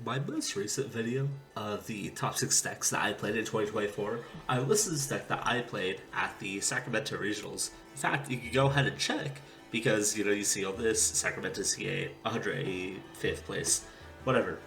In my most recent video of the top 6 decks that I played in 2024, I listed this deck that I played at the Sacramento Regionals. In fact, you can go ahead and check because, you see all this, Sacramento CA, 185th place, whatever.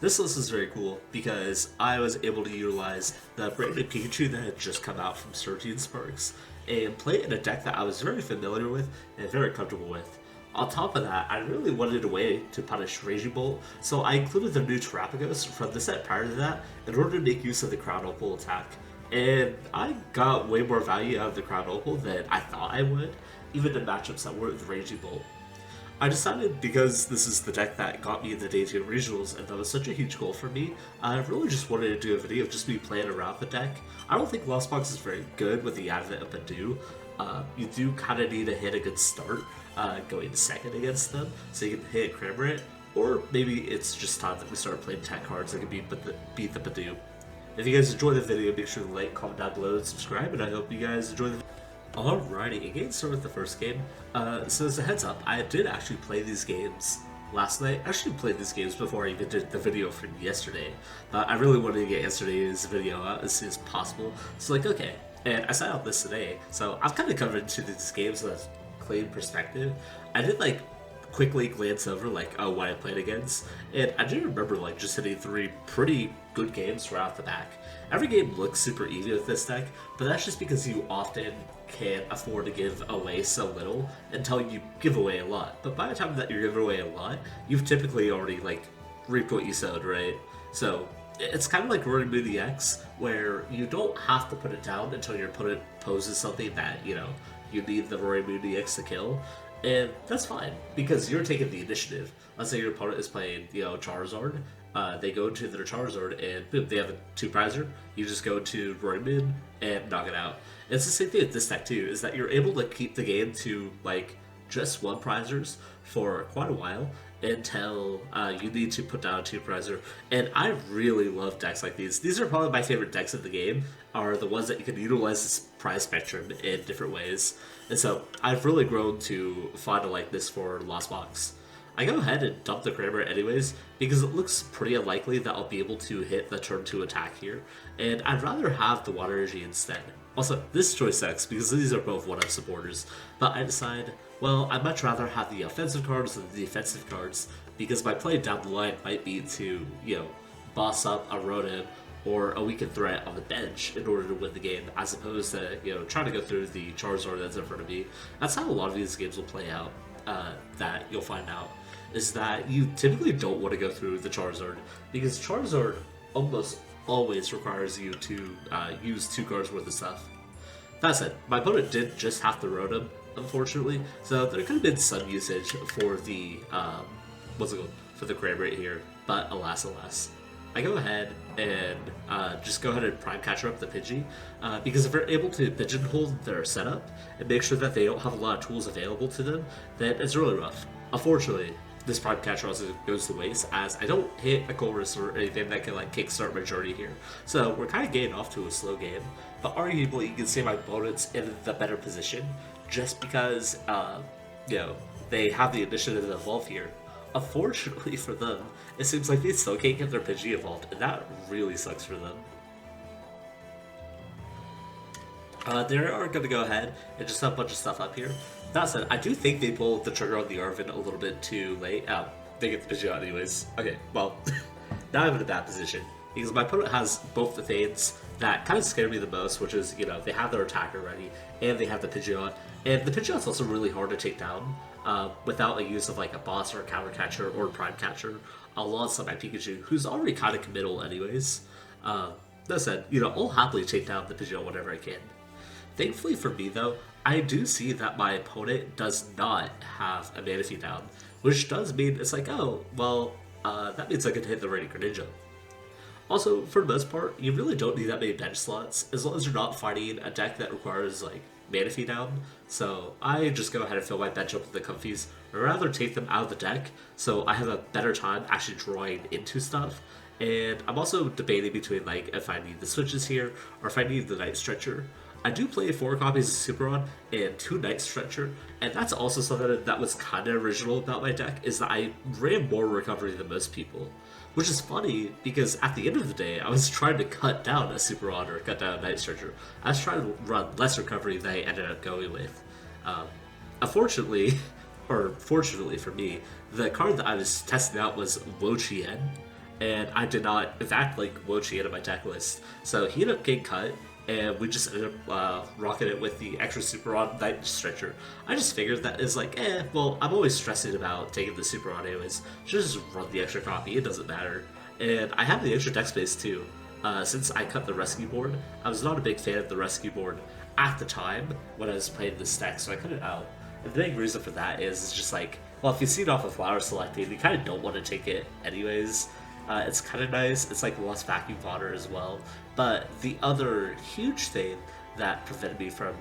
This list is very cool because I was able to utilize the brand new Pikachu that had just come out from 13 Sparks and play it in a deck that I was very familiar with and very comfortable with. On top of that, I really wanted a way to punish Raging Bolt, so I included the new Terapagos from the set prior to that in order to make use of the Crown Opal attack. And I got way more value out of the Crown Opal than I thought I would, even in matchups that weren't with Raging Bolt. I decided, because this is the deck that got me in the Day 2 Regionals and that was such a huge goal for me, I really just wanted to do a video of just me playing around the deck. I don't think Lost Box is very good with the advent of Badu. You do kind of need to hit a good start going second against them, so you can hit Cramorant, or maybe it's just time that we start playing tech cards that can beat the Badu. If you guys enjoy the video, make sure to like, comment down below, and subscribe, and I hope you guys enjoy the video. Alrighty, getting started with the first game. So as a heads up, I did actually play these games last night. I actually played these games before I even did the video from yesterday, but I really wanted to get yesterday's video out as soon as possible. So okay, and I signed up this today, so I've kind of covered into these games with a clean perspective. I did quickly glance over what I played against, and I do remember just hitting 3 pretty good games right off the back. Every game looks super easy with this deck, but that's just because you often can't afford to give away so little until you give away a lot. But by the time that you're giving away a lot, you've typically already reaped what you sowed, right? So it's kind of like Roaring Moon EX, where you don't have to put it down until your opponent poses something that, you need the Roaring Moon EX to kill. And that's fine, because you're taking the initiative. Let's say your opponent is playing, Charizard. They go into their Charizard, and boom, they have a 2-prizer. You just go to Roaring Moon and knock it out. And it's the same thing with this deck too, is that you're able to keep the game to just 1-prizers for quite a while until you need to put down a 2-prizer. And I really love decks like these. These are probably my favorite decks of the game, are the ones that you can utilize this prize spectrum in different ways. And so I've really grown to find a like this for Lost Box. I go ahead and dump the Cramorant anyways, because it looks pretty unlikely that I'll be able to hit the turn 2 attack here, and I'd rather have the Water Energy instead. Also, this choice sucks because these are both 1-up supporters, but I decide, well, I'd much rather have the offensive cards than the defensive cards, because my play down the line might be to, boss up a Rotom or a weakened threat on the bench in order to win the game, as opposed to, trying to go through the Charizard that's in front of me. That's how a lot of these games will play out, that you'll find out, is that you typically don't want to go through the Charizard, because Charizard almost always requires you to use 2 cards worth of stuff. That said, my opponent did just have to Rotom, unfortunately, so there could have been some usage for the, for the Cramorant here, but alas. I go ahead and just go ahead and Prime Catcher up the Pidgey, because if they're able to pigeonhole their setup and make sure that they don't have a lot of tools available to them, then it's really rough. Unfortunately, this Prime Catcher also goes to waste, as I don't hit a Colress or anything that can kickstart my journey here. So we're kind of getting off to a slow game, but arguably you can see my opponent's in the better position, just because, they have the initiative to evolve here. Unfortunately for them, it seems like they still can't get their Pidgey evolved, and that really sucks for them. They are going to go ahead and just have a bunch of stuff up here. That said, I do think they pulled the trigger on the Arvin a little bit too late. They get the Pidgey out anyways. Okay, well, now I'm in a bad position, because my opponent has both the Thanes that kind of scare me the most, which is, they have their attacker ready, and they have the Pidgeot. And the Pidgeot's also really hard to take down without a use of a boss or a counter catcher or a prime catcher alongside my Pikachu, who's already kind of committal anyways. That said, I'll happily take down the Pidgeot whenever I can. Thankfully for me though, I do see that my opponent does not have a Manaphy down, which does mean it's oh, well, that means I can hit the Radiant Greninja. Also, for the most part, you really don't need that many bench slots, as long as you're not fighting a deck that requires Manaphy down. So I just go ahead and fill my bench up with the Comfeys, or rather take them out of the deck, so I have a better time actually drawing into stuff. And I'm also debating between if I need the switches here, or if I need the Night Stretcher. I do play 4 copies of Superon and 2 Night Stretcher, and that's also something that was kind of original about my deck, is that I ran more recovery than most people. Which is funny, because at the end of the day, I was trying to cut down a Superon or cut down a Night Stretcher. I was trying to run less recovery than I ended up going with. Unfortunately, or fortunately for me, the card that I was testing out was Wo-Chien, and I did not, in fact, like Wo-Chien in my deck list. So he ended up getting cut, and we just ended up rocking it with the extra Superon Night Stretcher. I just figured that is like, well, I'm always stressing about taking the Superon anyways. Just run the extra copy, it doesn't matter. And I have the extra deck space too. Since I cut the rescue board, I was not a big fan of the rescue board at the time when I was playing this deck, so I cut it out. And the main reason for that is it's just like, well, if you see it off of flower selecting, you kind of don't want to take it anyways. It's kind of nice. It's like Lost Vacuum LOR as well. But the other huge thing that prevented me from,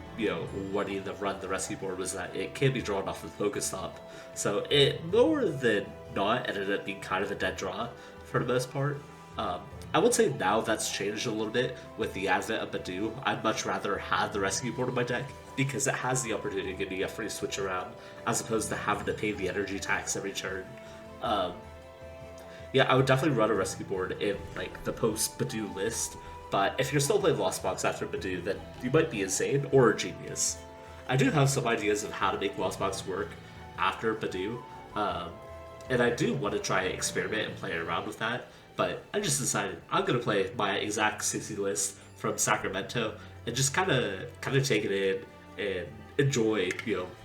wanting to run the rescue board was that it can be drawn off with PokéStop. So it more than not ended up being kind of a dead draw for the most part. I would say now that's changed a little bit with the advent of Budew. I'd much rather have the rescue board in my deck because it has the opportunity to give me a free switch around as opposed to having to pay the energy tax every turn. Yeah, I would definitely run a rescue board in like the post-Budew list, but if you're still playing Lost Box after Budew, then you might be insane or a genius. I do have some ideas of how to make Lost Box work after Budew, and I do want to try and experiment and play around with that, but I just decided I'm going to play my exact 60 list from Sacramento and just kind of take it in and enjoy,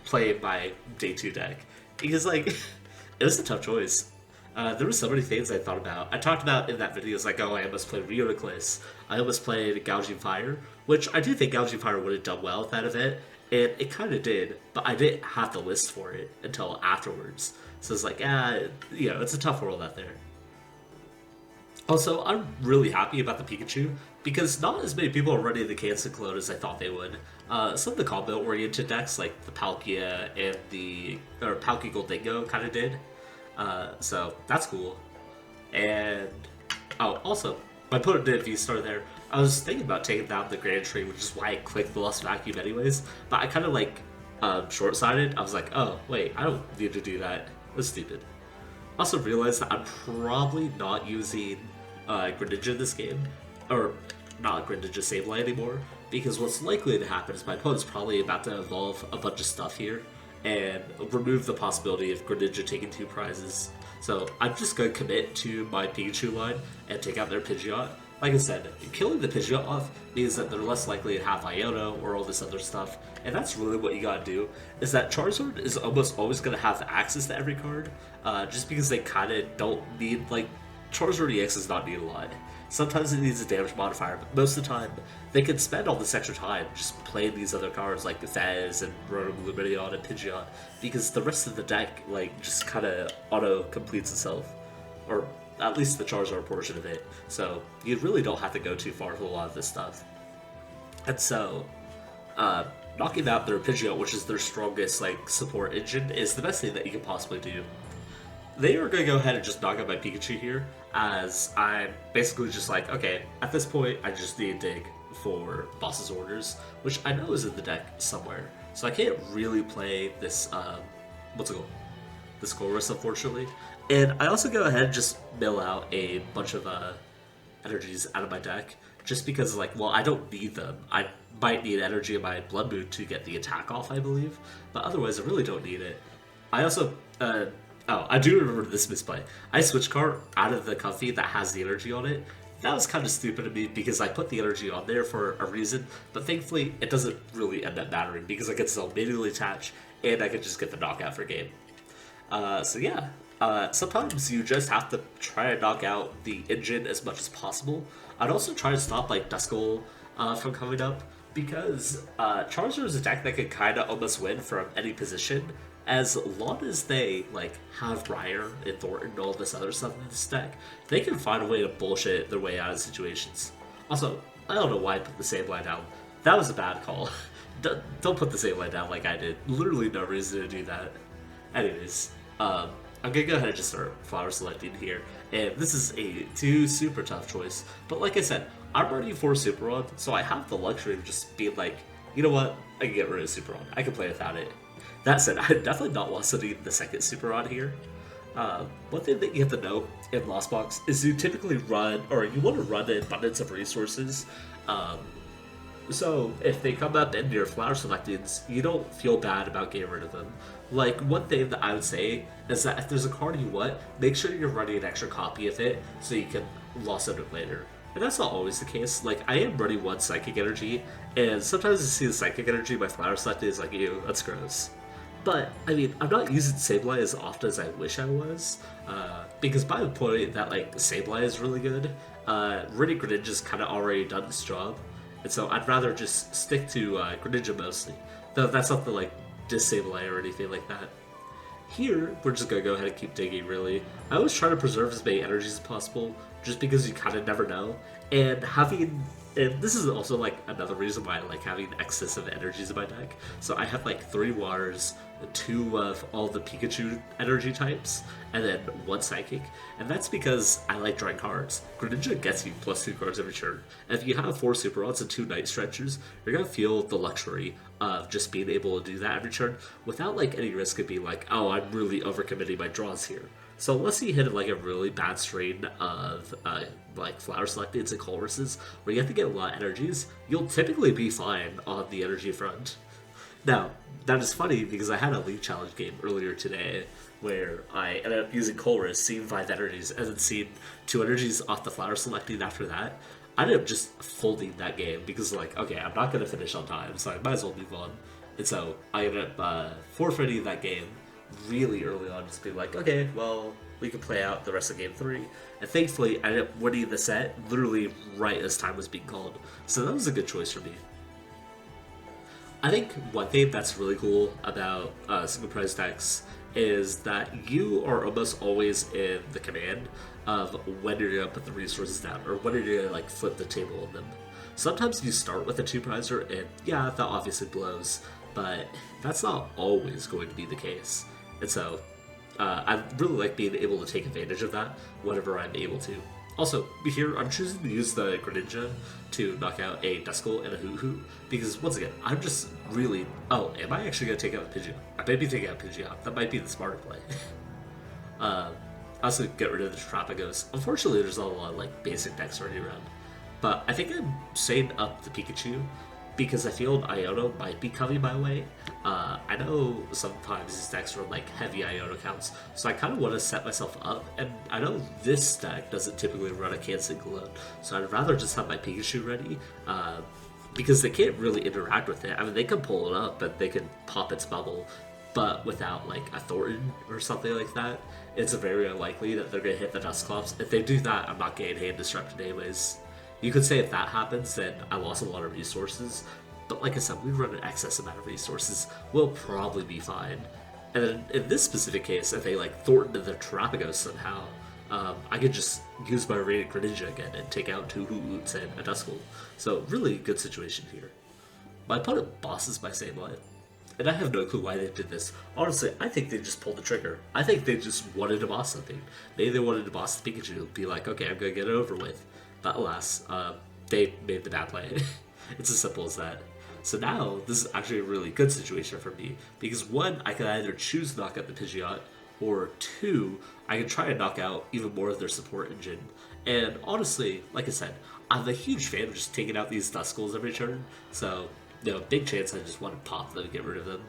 playing my day 2 deck. Because, like, it was a tough choice. There were so many things I thought about. I talked about in that video, it's like, oh, I almost played Rheoticlus. I almost played Gouging Fire, which I do think Gouging Fire would have done well at that event, and it kind of did, but I didn't have the list for it until afterwards. So it's like, it's a tough world out there. Also, I'm really happy about the Pikachu, because not as many people are running the Cancer Clone as I thought they would. Some of the combo-oriented decks, like the Palkia and the Palkia Goldingo kind of did. So that's cool. And also, my opponent did V-Star there. I was thinking about taking down the Grand Tree, which is why I clicked the Lost Vacuum anyways, but I kind of like short-sighted. I was like, oh, wait, I don't need to do that. That's stupid. Also realized that I'm probably not using Greninja in this game, or not Greninja Sableye anymore, because what's likely to happen is my opponent's probably about to evolve a bunch of stuff here and remove the possibility of Greninja taking 2 prizes. So I'm just going to commit to my Pikachu line and take out their Pidgeot. Like I said, killing the Pidgeot off means that they're less likely to have Iono or all this other stuff, and that's really what you gotta do, is that Charizard is almost always gonna have access to every card, just because they kinda don't need, like, Charizard EX does not need a lot. Sometimes it needs a damage modifier, but most of the time, they can spend all this extra time just playing these other cards like Fez and Rotom Lumineon and Pidgeot, because the rest of the deck, like, just kinda auto-completes itself. Or at least the Charizard portion of it, so you really don't have to go too far with a lot of this stuff. And so, knocking out their Pidgeot, which is their strongest like support engine, is the best thing that you can possibly do. They are going to go ahead and just knock out my Pikachu here, as I'm basically just like, okay, at this point I just need to dig for Boss's Orders, which I know is in the deck somewhere, so I can't really play this, what's it called? This Colress, unfortunately. And I also go ahead and just mill out a bunch of energies out of my deck, just because, like, well, I don't need them. I might need energy in my Bloodmoon to get the attack off, I believe, but otherwise I really don't need it. I also, I do remember this misplay. I Switch Cart out of the Comfey that has the energy on it. That was kind of stupid of me because I put the energy on there for a reason, but thankfully it doesn't really end up mattering because I can still manually attach and I can just get the knockout for game. So yeah. Sometimes you just have to try to knock out the engine as much as possible. I'd also try to stop like Duskull from coming up, because Charizard is a deck that can kind of almost win from any position, as long as they like have Briar and Thornton and all this other stuff in this deck. They can find a way to bullshit their way out of situations. Also, I don't know why I put the Sableye down. That was a bad call. Don't put the Sableye down like I did. Literally no reason to do that. Anyways, I'm gonna go ahead and just start flower selecting here, and this is a super tough choice. But like I said, I'm running 4 Super Rod, so I have the luxury of just being like, you know what, I can get rid of Super Rod. I can play without it. That said, I'm definitely not wanting the second Super Rod here. One thing that you have to know in Lost Box is you typically run, or you want to run an abundance of resources. So if they come up and your flower selectings, you don't feel bad about getting rid of them. Like, one thing that I would say is that if there's a card you want, make sure you're running an extra copy of it so you can lost it later. And that's not always the case. Like, I am running 1 Psychic Energy, and sometimes I see the Psychic Energy, my flower selected is like, ew, that's gross. But, I mean, I'm not using Sableye as often as I wish I was, because by the point that, like, Sableye is really good, Radiant Greninja's kind of already done its job, and so I'd rather just stick to Greninja mostly. Though that's not to, like, disable or anything like that. Here, we're just gonna go ahead and keep digging, really. I always try to preserve as many energies as possible, just because you kind of never know. And this is also like another reason why I like having excessive energies in my deck. So I have like 3 waters, 2 of all the Pikachu energy types, and then 1 psychic. And that's because I like drawing cards. Greninja gets you +2 cards every turn. And if you have 4 Super Rods and 2 Night Stretchers, you're gonna feel the luxury of just being able to do that every turn without like any risk of being like, oh, I'm really overcommitting my draws here. So unless you hit like a really bad strain of like flower selecteds and Colresses, where you have to get a lot of energies, you'll typically be fine on the energy front. Now, that is funny because I had a League Challenge game earlier today where I ended up using Colress, seeing 5 energies, and then seeing 2 energies off the flower selecting after that. I ended up just folding that game because, like, okay, I'm not going to finish on time, so I might as well move on. And so I ended up forfeiting that game really early on, just being like, okay, well, we can play out the rest of game 3. And thankfully, I ended up winning the set literally right as time was being called. So that was a good choice for me. I think one thing that's really cool about single prize decks is that you are almost always in the command of when you're gonna put the resources down or when you're gonna like flip the table on them. Sometimes you start with a 2-prizer and yeah, that obviously blows, but that's not always going to be the case. And so I really like being able to take advantage of that whenever I'm able to. Also, here I'm choosing to use the Greninja to knock out a Duskull and a Hoo-Hoo because, once again, I'm just really... Oh, am I actually going to take out the Pidgeot? I may be taking out Pidgeot. That might be the smarter play. I also get rid of the Terapagos. Unfortunately, there's not a lot of like basic decks running around. But I think I'm setting up the Pikachu because I feel Iono might be coming my way. I know sometimes these decks run like heavy Iono counts, so I kind of want to set myself up, and I know this deck doesn't typically run a Cancel Glow, so I'd rather just have my Pikachu ready, because they can't really interact with it. I mean, they can pull it up, but they can pop its bubble, but without like a Thornton or something like that, it's very unlikely that they're going to hit the Dusclops. If they do that, I'm not getting hand disrupted anyways. You could say if that happens, then I lost a lot of resources. But like I said, we run an excess amount of resources. We'll probably be fine. And then in this specific case, if they like Thornton their Terapagos somehow, I could just use my Radiant Greninja again and take out 2 Hoots and a Duskull. So really good situation here. My opponent bosses my Sableye. And I have no clue why they did this. Honestly, I think they just pulled the trigger. I think they just wanted to boss something. Maybe they wanted to boss the Pikachu, be like, okay, I'm gonna get it over with. But alas, they made the bad play. It's as simple as that. So now, this is actually a really good situation for me, because 1, I can either choose to knock out the Pidgeot, or 2, I can try to knock out even more of their support engine. And honestly, like I said, I'm a huge fan of just taking out these Duskulls every turn, so, you know, big chance I just want to pop them and get rid of them.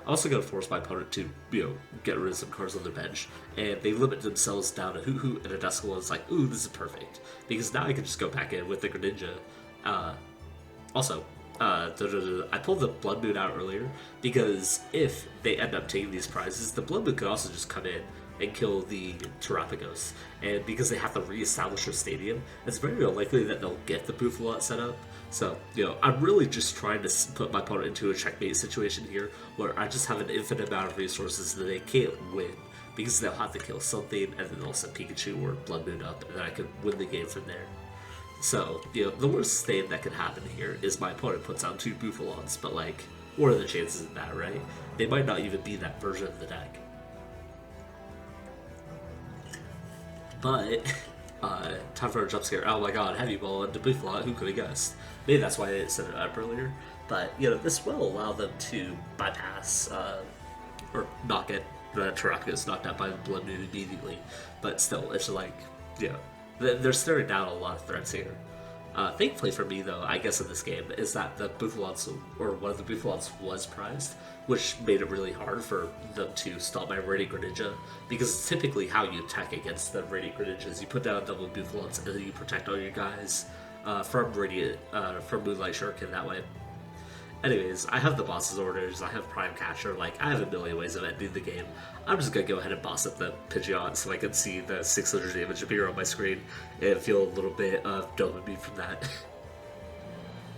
I'm also going to force my opponent to, you know, get rid of some cards on their bench, and they limit themselves down to Hoo-Hoo and a Duskull, and it's like, ooh, this is perfect, because now I can just go back in with the Greninja. I pulled the Bloodmoon out earlier because if they end up taking these prizes, the Bloodmoon could also just come in and kill the Terapagos. And because they have to re-establish their stadium, it's very unlikely that they'll get the Poofalot set up. So, you know, I'm really just trying to put my opponent into a checkmate situation here where I just have an infinite amount of resources that they can't win because they'll have to kill something and then they'll set Pikachu or Bloodmoon up and then I can win the game from there. So, you know, the worst thing that could happen here is my opponent puts out 2 Poofalots, but like, what are the chances of that, right? They might not even be that version of the deck. But, time for a jump scare. Oh my god, Heavy Ball and Debuflot, who could have guessed? Maybe that's why I didn't set it up earlier. But, this will allow them to bypass, or not get the Terapagos knocked out by the Bloodmoon immediately. But still, it's like, they're staring down a lot of threats here. Thankfully for me, though, I guess in this game, is that the Buffalos, or one of the Buffalos was prized, which made it really hard for them to stop my Radiant Greninja, because it's typically how you attack against the Radiant Greninjas. You put down double Buffalos, and then you protect all your guys from Moonlight Shuriken that way. Anyways, I have the boss's orders, I have Prime Catcher, like, I have a million ways of ending the game. I'm just gonna go ahead and boss up the Pidgeot so I can see the 600 damage appear on my screen and feel a little bit of dopamine from that.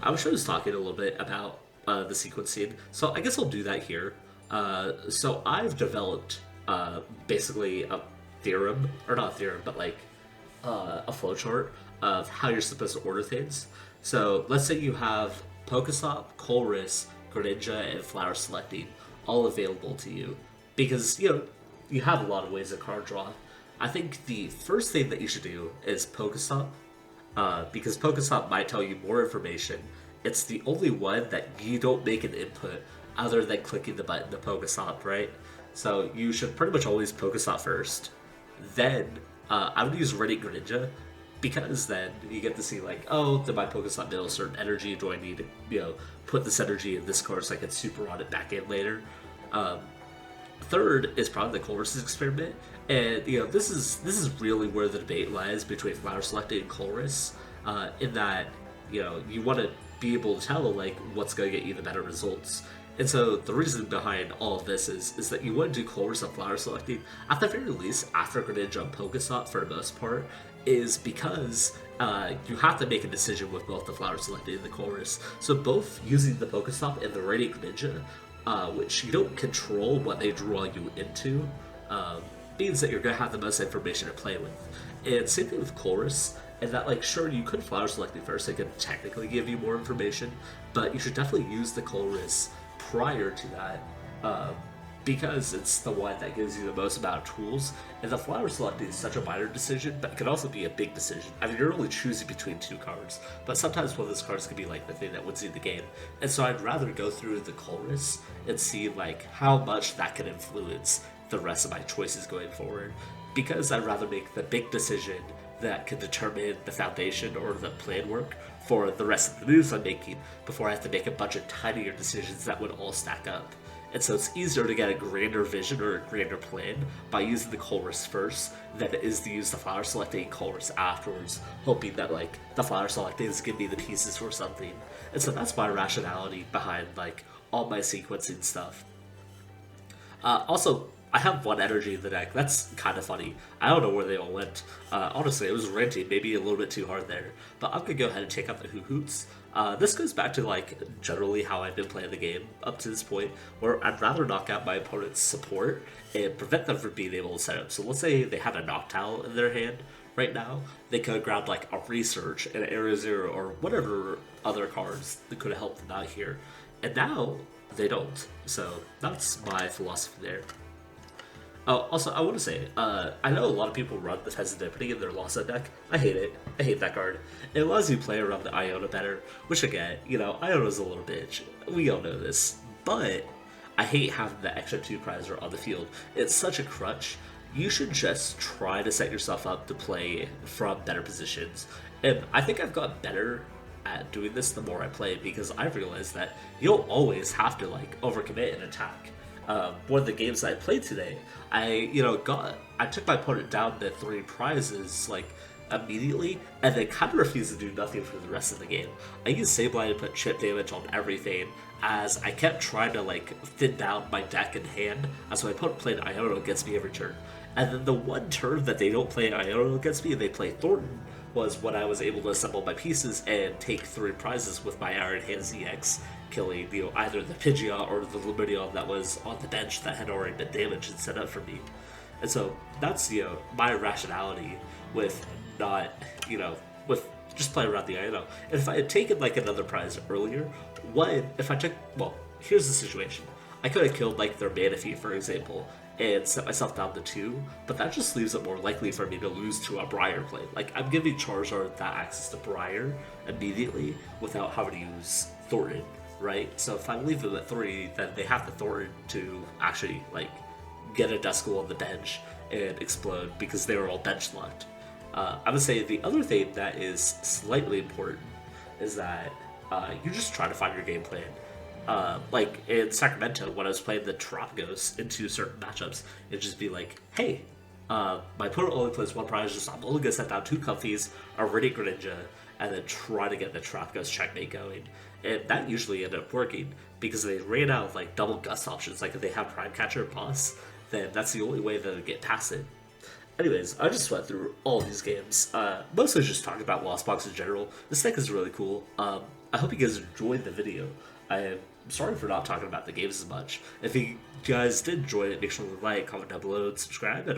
I was just talking a little bit about the sequencing, so I guess I'll do that here. So I've developed basically a theorem, or not a theorem, but like a flowchart of how you're supposed to order things. So let's say you have PokéStop, Colress, Greninja, and Flower Selecting all available to you, because you have a lot of ways of card draw. I think the first thing that you should do is PokéStop, because PokéStop might tell you more information. It's the only one that you don't make an input other than clicking the button to PokéStop, right? So you should pretty much always PokéStop first. Then I would use Radiant Greninja, because then you get to see like, oh, did my PokéStop build a certain energy? Do I need to, put this energy in this card so I can super on it back in later? Third is probably the Colress experiment, and this is really where the debate lies between Flower Selecting and Colress, in that you want to be able to tell like what's going to get you the better results. And so the reason behind all of this is that you want to do Colress and Flower Selecting at the very least after Greninja and PokéStop for the most part, is because you have to make a decision with both the Flower Selecting and the Colress. So both using the PokéStop and the Radiant Greninja, which you don't control what they draw you into, means that you're going to have the most information to play with. And same thing with Colress, and that like, sure, you could Flower Selecting first, they could technically give you more information, but you should definitely use the Colress prior to that, because it's the one that gives you the most amount of tools. And the Flower Selecting is such a minor decision, but it can also be a big decision. I mean, you're only choosing between two cards, but sometimes one of those cards can be like the thing that wins you the game. And so I'd rather go through the Colress and see like how much that can influence the rest of my choices going forward, because I'd rather make the big decision that can determine the foundation or the plan work for the rest of the moves I'm making before I have to make a bunch of tinier decisions that would all stack up. And so it's easier to get a grander vision or a grander plan by using the Colress first than it is to use the Flower Selecting Colress afterwards, hoping that like the Flower Selecting is giving me the pieces for something. And so that's my rationality behind like all my sequencing stuff. Also, I have one energy in the deck. That's kind of funny. I don't know where they all went. Honestly, it was renting, maybe a little bit too hard there. But I'm going to go ahead and take out the Hoots. This goes back to like generally how I've been playing the game up to this point, where I'd rather knock out my opponent's support and prevent them from being able to set up. So let's say they had a Noctowl in their hand right now. They could have grabbed like a Research, an Area Zero, or whatever other cards that could have helped them out here. And now they don't. So that's my philosophy there. Oh, also, I want to say, I know a lot of people run the Hesidippity in their Lost deck. I hate it. I hate that card. It allows you to play around the Iona better, which again, Iona's a little bitch. We all know this. But I hate having the extra 2 prizer on the field. It's such a crutch. You should just try to set yourself up to play from better positions. And I think I've got better at doing this the more I play, because I've realized that you don't always have to like overcommit and attack. One of the games I played today, I took my opponent down to 3 prizes like immediately, and then kind of refused to do nothing for the rest of the game. I used Sableye to put chip damage on everything, as I kept trying to like thin down my deck in hand, as my opponent played Iona against me every turn. And then the one turn that they don't play Iona against me and they play Thornton was when I was able to assemble my pieces and take 3 prizes with my Iron Hand ZX, killing either the Pidgeot or the Lumineon that was on the bench that had already been damaged and set up for me. And so that's my rationality with not with just playing around the Iona. And if I had taken like another prize earlier, here's the situation. I could have killed like their Manaphy, for example, and set myself down to 2, but that just leaves it more likely for me to lose to a Briar play. Like, I'm giving Charizard that access to Briar immediately without having to use Thornton, right? So if I leave them at 3, then they have to Thornton to actually, like, get a Duskull on the bench and explode because they were all bench locked. I would say the other thing that is slightly important is that you just try to find your game plan. Like in Sacramento, when I was playing the Terapagos into certain matchups, it'd just be like, hey, my opponent only plays one prize, just I'm only going to set down 2 Comfeys, a Radiant Greninja, and then try to get the Terapagos checkmate going. And that usually ended up working because they ran out of like double gust options. Like if they have Prime Catcher Boss, then that's the only way that they get past it. Anyways, I just went through all these games, mostly just talking about Lost Box in general. This deck is really cool. I hope you guys enjoyed the video. I'm sorry for not talking about the games as much. If you guys did enjoy it, make sure to like, comment down below, and subscribe, and